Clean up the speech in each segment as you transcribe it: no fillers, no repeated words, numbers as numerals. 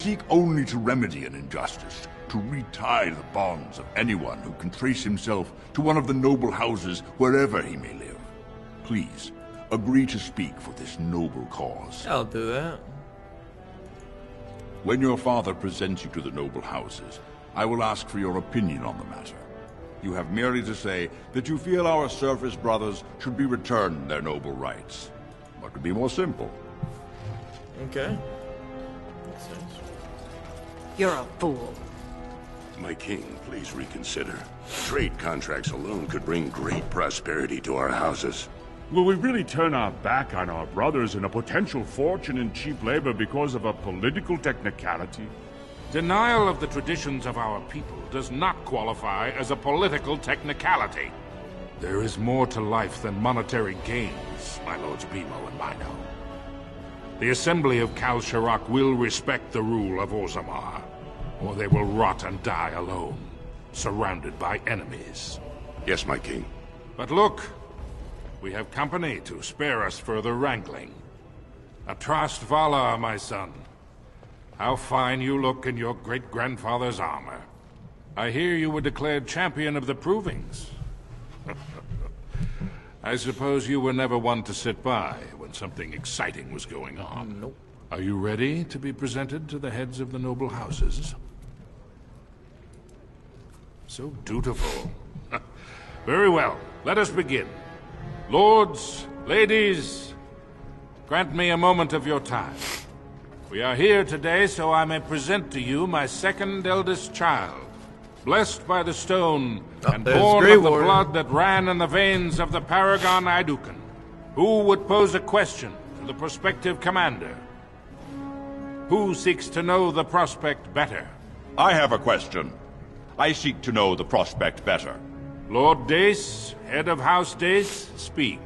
seek only to remedy an injustice, to retie the bonds of anyone who can trace himself to one of the noble houses wherever he may live. Please, agree to speak for this noble cause. I'll do that. When your father presents you to the noble houses, I will ask for your opinion on the matter. You have merely to say that you feel our surface brothers should be returned their noble rights. What could be more simple? Okay. Makes sense. You're a fool. My king, please reconsider. Trade contracts alone could bring great prosperity to our houses. Will we really turn our back on our brothers and a potential fortune in cheap labor because of a political technicality? Denial of the traditions of our people does not qualify as a political technicality. There is more to life than monetary gains, my lords Beemo and Mino. The Assembly of Kal Sharok will respect the rule of Orzammar, or they will rot and die alone, surrounded by enemies. Yes, my king. But look, we have company to spare us further wrangling. Atrast Vala, my son. How fine you look in your great-grandfather's armor. I hear you were declared champion of the Provings. I suppose you were never one to sit by when something exciting was going on. Nope. Are you ready to be presented to the heads of the noble houses? So dutiful. Very well, let us begin. Lords, ladies, grant me a moment of your time. We are here today so I may present to you my second eldest child, blessed by the stone and born of the blood that ran in the veins of the Paragon Aidukan. Who would pose a question to the prospective commander? Who seeks to know the prospect better? I have a question. I seek to know the prospect better. Lord Dace, head of House Dace, speak.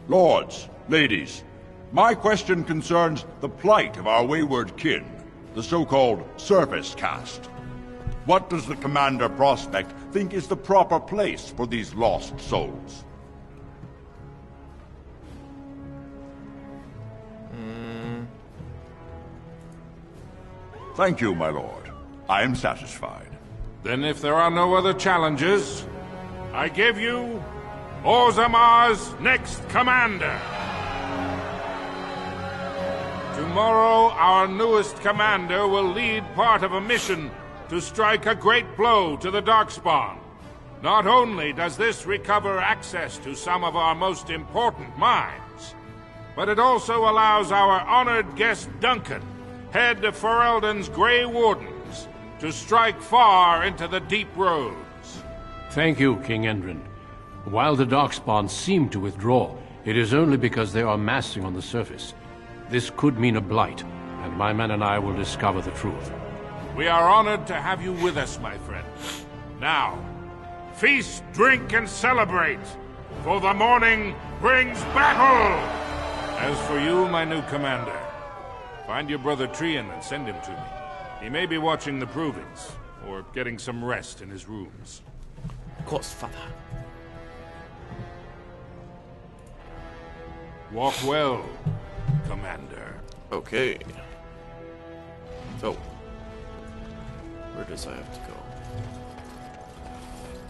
Lords, ladies, my question concerns the plight of our wayward kin, the so-called service caste. What does the Commander Prospect think is the proper place for these lost souls? Thank you, my lord. I am satisfied. Then if there are no other challenges, I give you Orzammar's next commander. Tomorrow, our newest commander will lead part of a mission to strike a great blow to the Darkspawn. Not only does this recover access to some of our most important mines, but it also allows our honored guest Duncan, head of Ferelden's Grey Wardens, to strike far into the deep roads. Thank you, King Endrin. While the Darkspawn seem to withdraw, it is only because they are massing on the surface. This could mean a blight, and my men and I will discover the truth. We are honored to have you with us, my friend. Now, feast, drink, and celebrate, for the morning brings battle! As for you, my new commander, find your brother Trian and send him to me. He may be watching the Provings, or getting some rest in his rooms. Of course, father. Walk well, Commander. Okay. So, where does I have to go?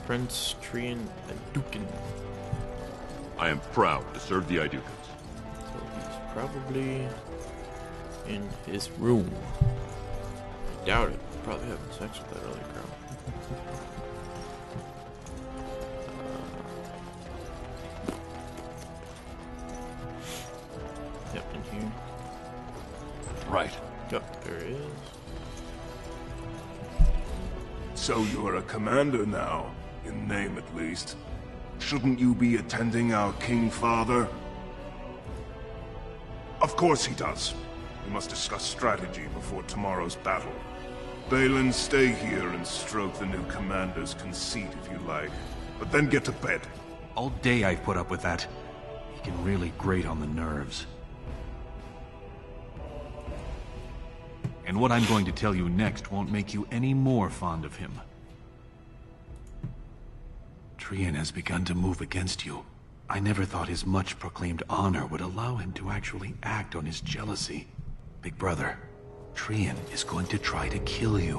Prince Trian Aidukan. I am proud to serve the Aidukans. So he's probably in his room. I doubt it. Probably having sex with that other girl. Yep, in here. Right. Yep, there it is. So you're a commander now, in name at least. Shouldn't you be attending our King Father? Of course he does. We must discuss strategy before tomorrow's battle. Balin, stay here and stroke the new commander's conceit if you like. But then get to bed. All day I've put up with that. He can really grate on the nerves. And what I'm going to tell you next won't make you any more fond of him. Trian has begun to move against you. I never thought his much-proclaimed honor would allow him to actually act on his jealousy. Big brother, Trian is going to try to kill you.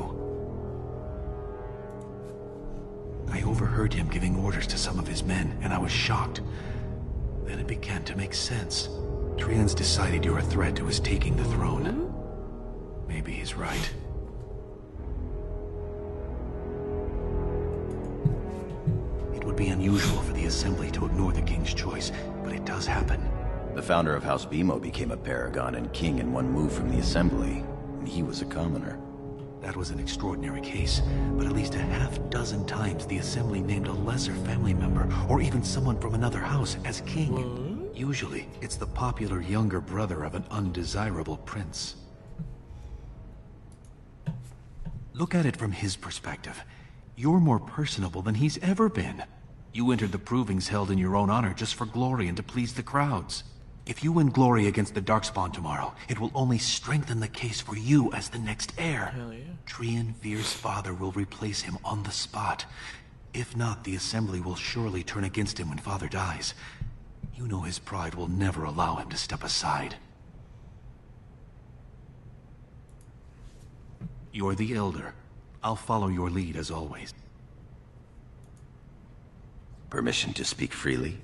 I overheard him giving orders to some of his men, and I was shocked. Then it began to make sense. Trian's decided you're a threat to his taking the throne. Maybe he's right. It would be unusual for the Assembly to ignore the King's choice, but it does happen. The founder of House Bimo became a paragon and king in one move from the Assembly, and he was a commoner. That was an extraordinary case, but at least a half-dozen times the Assembly named a lesser family member, or even someone from another house, as king. Usually, it's the popular younger brother of an undesirable prince. Look at it from his perspective. You're more personable than he's ever been. You entered the provings held in your own honor just for glory and to please the crowds. If you win glory against the Darkspawn tomorrow, it will only strengthen the case for you as the next heir. Hell yeah. Trian Veer's father will replace him on the spot. If not, the Assembly will surely turn against him when father dies. You know his pride will never allow him to step aside. You're the elder. I'll follow your lead as always. Permission to speak freely?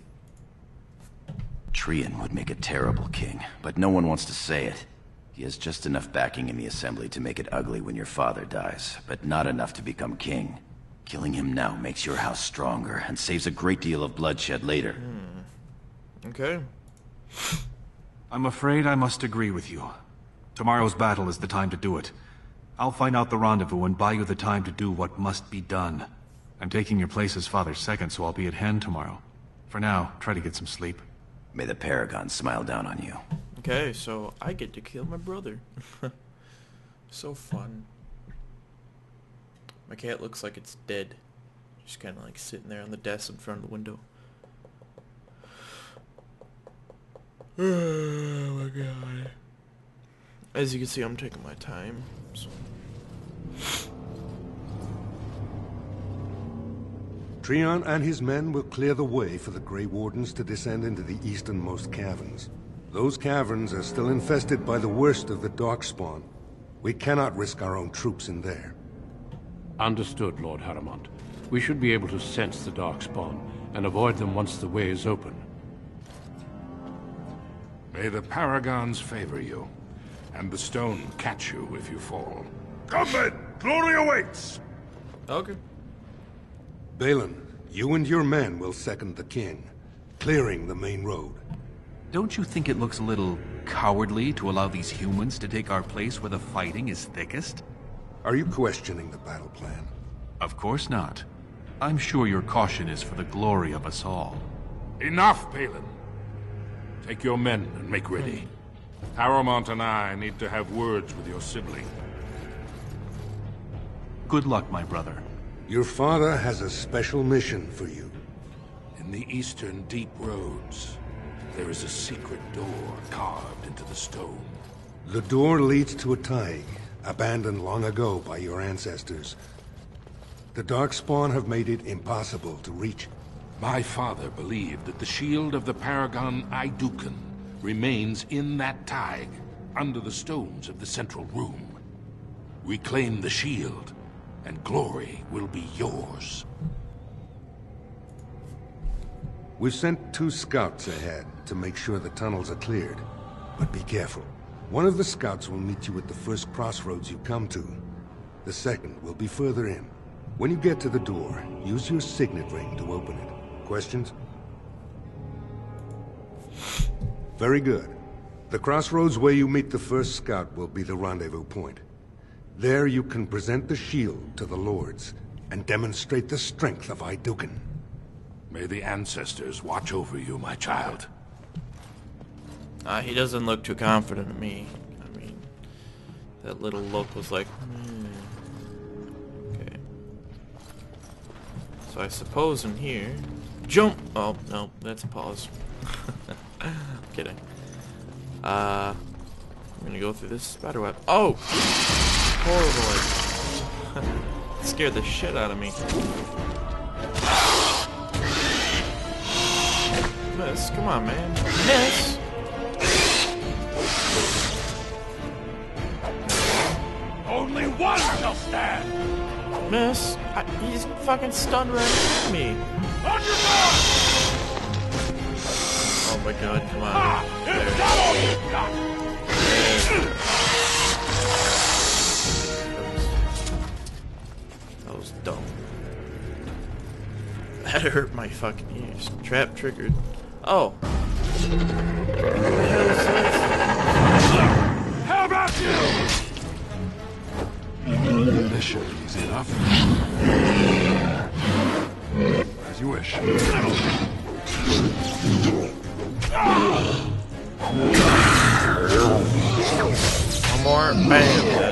Trian would make a terrible king, but no one wants to say it. He has just enough backing in the Assembly to make it ugly when your father dies, but not enough to become king. Killing him now makes your house stronger and saves a great deal of bloodshed later. Okay. I'm afraid I must agree with you. Tomorrow's battle is the time to do it. I'll find out the rendezvous and buy you the time to do what must be done. I'm taking your place as father's second, so I'll be at hand tomorrow. For now, try to get some sleep. May the Paragon smile down on you. Okay, so I get to kill my brother. So fun. My cat looks like it's dead. Just kind of like sitting there on the desk in front of the window. Oh my god. As you can see, I'm taking my time. So. Trian and his men will clear the way for the Grey Wardens to descend into the easternmost caverns. Those caverns are still infested by the worst of the Darkspawn. We cannot risk our own troops in there. Understood, Lord Haramond. We should be able to sense the Darkspawn and avoid them once the way is open. May the Paragons favor you, and the stone catch you if you fall. Come then! Glory awaits! Okay. Balin, you and your men will second the king, clearing the main road. Don't you think it looks a little cowardly to allow these humans to take our place where the fighting is thickest? Are you questioning the battle plan? Of course not. I'm sure your caution is for the glory of us all. Enough, Balin. Take your men and make ready. Haramond and I need to have words with your sibling. Good luck, my brother. Your father has a special mission for you. In the eastern deep roads, there is a secret door carved into the stone. The door leads to a Taig, abandoned long ago by your ancestors. The Darkspawn have made it impossible to reach. My father believed that the shield of the Paragon Aeducan remains in that Taig, under the stones of the central room. Reclaim the shield, and glory will be yours. We've sent 2 scouts ahead to make sure the tunnels are cleared. But be careful. One of the scouts will meet you at the first crossroads you come to. The second will be further in. When you get to the door, use your signet ring to open it. Questions? Very good. The crossroads where you meet the first scout will be the rendezvous point. There you can present the shield to the Lords and demonstrate the strength of Aeducan. May the ancestors watch over you, my child. He doesn't look too confident in me. I mean, that little look was like, Okay. So I suppose in here... Jump! Oh, no, that's a pause. Kidding. I'm gonna go through this spider web. Oh! Horrible. Scared the shit out of me. Miss, come on, man. Miss! one shall stand! Miss, he's fucking stunned right next to me. On your mark! Oh my god, come on. It's double you've got! That was dumb. That hurt my fucking ears. Trap triggered. Oh. What the hell is this? How about you? This should be easy enough. As you wish. One more. Bam.